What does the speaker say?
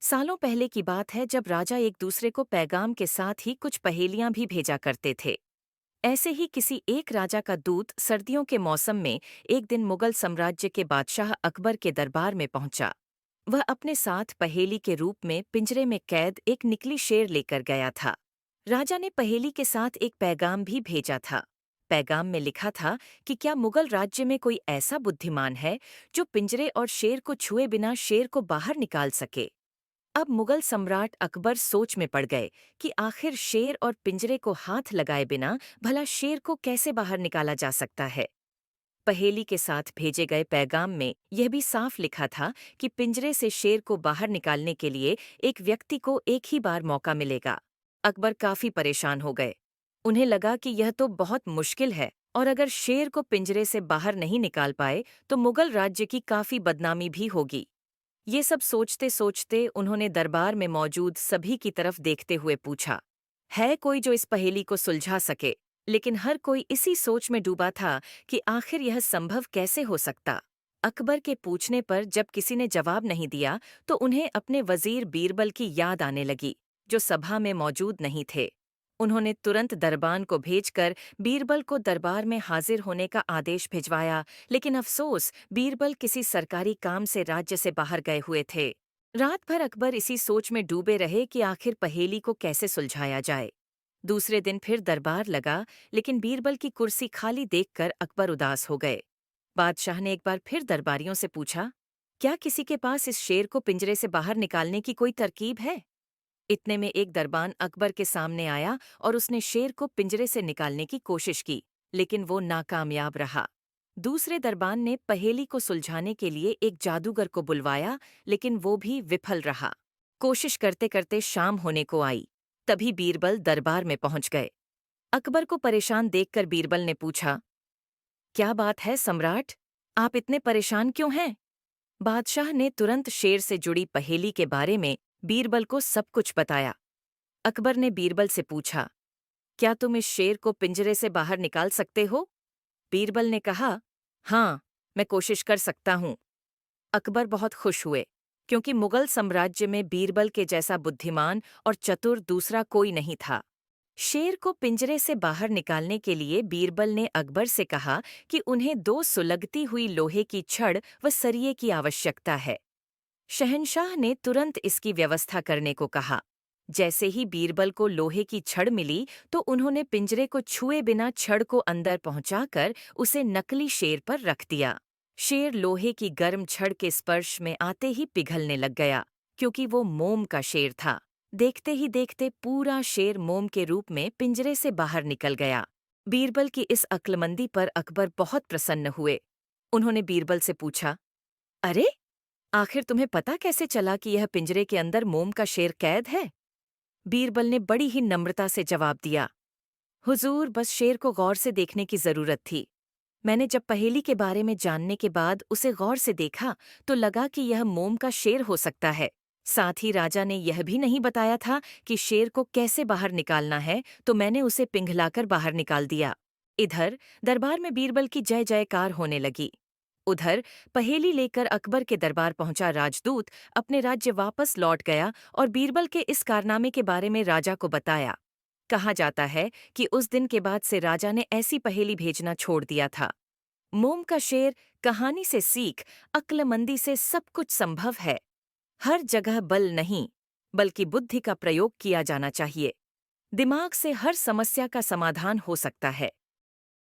सालों पहले की बात है जब राजा एक दूसरे को पैगाम के साथ ही कुछ पहेलियां भी भेजा करते थे। ऐसे ही किसी एक राजा का दूत सर्दियों के मौसम में एक दिन मुगल साम्राज्य के बादशाह अकबर के दरबार में पहुंचा। वह अपने साथ पहेली के रूप में पिंजरे में कैद एक निकली शेर लेकर गया था। राजा ने पहेली के साथ एक पैगाम भी भेजा था। पैगाम में लिखा था कि क्या मुगल राज्य में कोई ऐसा बुद्धिमान है जो पिंजरे और शेर को छुए बिना शेर को बाहर निकाल सके। अब मुगल सम्राट अकबर सोच में पड़ गए कि आखिर शेर और पिंजरे को हाथ लगाए बिना भला शेर को कैसे बाहर निकाला जा सकता है। पहेली के साथ भेजे गए पैगाम में यह भी साफ लिखा था कि पिंजरे से शेर को बाहर निकालने के लिए एक व्यक्ति को एक ही बार मौका मिलेगा। अकबर काफी परेशान हो गए। उन्हें लगा कि यह तो बहुत मुश्किल है और अगर शेर को पिंजरे से बाहर नहीं निकाल पाए तो मुगल राज्य की काफी बदनामी भी होगी। ये सब सोचते सोचते उन्होंने दरबार में मौजूद सभी की तरफ देखते हुए पूछा, है कोई जो इस पहेली को सुलझा सके। लेकिन हर कोई इसी सोच में डूबा था कि आखिर यह संभव कैसे हो सकता। अकबर के पूछने पर जब किसी ने जवाब नहीं दिया तो उन्हें अपने वजीर बीरबल की याद आने लगी, जो सभा में मौजूद नहीं थे। उन्होंने तुरंत दरबान को भेजकर बीरबल को दरबार में हाजिर होने का आदेश भिजवाया, लेकिन अफसोस बीरबल किसी सरकारी काम से राज्य से बाहर गए हुए थे। रात भर अकबर इसी सोच में डूबे रहे कि आखिर पहेली को कैसे सुलझाया जाए। दूसरे दिन फिर दरबार लगा, लेकिन बीरबल की कुर्सी खाली देखकर अकबर उदास हो गए। बादशाह ने एक बार फिर दरबारियों से पूछा, क्या किसी के पास इस शेर को पिंजरे से बाहर निकालने की कोई तरकीब है। इतने में एक दरबान अकबर के सामने आया और उसने शेर को पिंजरे से निकालने की कोशिश की, लेकिन वो नाकामयाब रहा। दूसरे दरबान ने पहेली को सुलझाने के लिए एक जादूगर को बुलवाया, लेकिन वो भी विफल रहा। कोशिश करते करते शाम होने को आई। तभी बीरबल दरबार में पहुंच गए। अकबर को परेशान देखकर बीरबल ने पूछा, क्या बात है सम्राट, आप इतने परेशान क्यों हैं। बादशाह ने तुरंत शेर से जुड़ी पहेली के बारे में बीरबल को सब कुछ बताया। अकबर ने बीरबल से पूछा, क्या तुम इस शेर को पिंजरे से बाहर निकाल सकते हो। बीरबल ने कहा, हाँ, मैं कोशिश कर सकता हूँ। अकबर बहुत खुश हुए, क्योंकि मुगल साम्राज्य में बीरबल के जैसा बुद्धिमान और चतुर दूसरा कोई नहीं था। शेर को पिंजरे से बाहर निकालने के लिए बीरबल ने अकबर से कहा कि उन्हें दो सुलगती हुई लोहे की छड़ व सरिये की आवश्यकता है। शहंशाह ने तुरंत इसकी व्यवस्था करने को कहा। जैसे ही बीरबल को लोहे की छड़ मिली तो उन्होंने पिंजरे को छुए बिना छड़ को अंदर पहुंचाकर उसे नकली शेर पर रख दिया। शेर लोहे की गर्म छड़ के स्पर्श में आते ही पिघलने लग गया, क्योंकि वो मोम का शेर था। देखते ही देखते पूरा शेर मोम के रूप में पिंजरे से बाहर निकल गया। बीरबल की इस अक्लमंदी पर अकबर बहुत प्रसन्न हुए। उन्होंने बीरबल से पूछा, अरे, आखिर तुम्हें पता कैसे चला कि यह पिंजरे के अंदर मोम का शेर कैद है। बीरबल ने बड़ी ही नम्रता से जवाब दिया, हुजूर, बस शेर को गौर से देखने की जरूरत थी। मैंने जब पहेली के बारे में जानने के बाद उसे गौर से देखा तो लगा कि यह मोम का शेर हो सकता है। साथ ही राजा ने यह भी नहीं बताया था कि शेर को कैसे बाहर निकालना है, तो मैंने उसे पिघलाकर बाहर निकाल दिया। इधर दरबार में बीरबल की जय जयकार होने लगी। उधर पहेली लेकर अकबर के दरबार पहुंचा राजदूत अपने राज्य वापस लौट गया और बीरबल के इस कारनामे के बारे में राजा को बताया। कहा जाता है कि उस दिन के बाद से राजा ने ऐसी पहेली भेजना छोड़ दिया था। मोम का शेर कहानी से सीख, अक्लमंदी से सब कुछ संभव है। हर जगह बल नहीं, बल्कि बुद्धि का प्रयोग किया जाना चाहिए। दिमाग से हर समस्या का समाधान हो सकता है।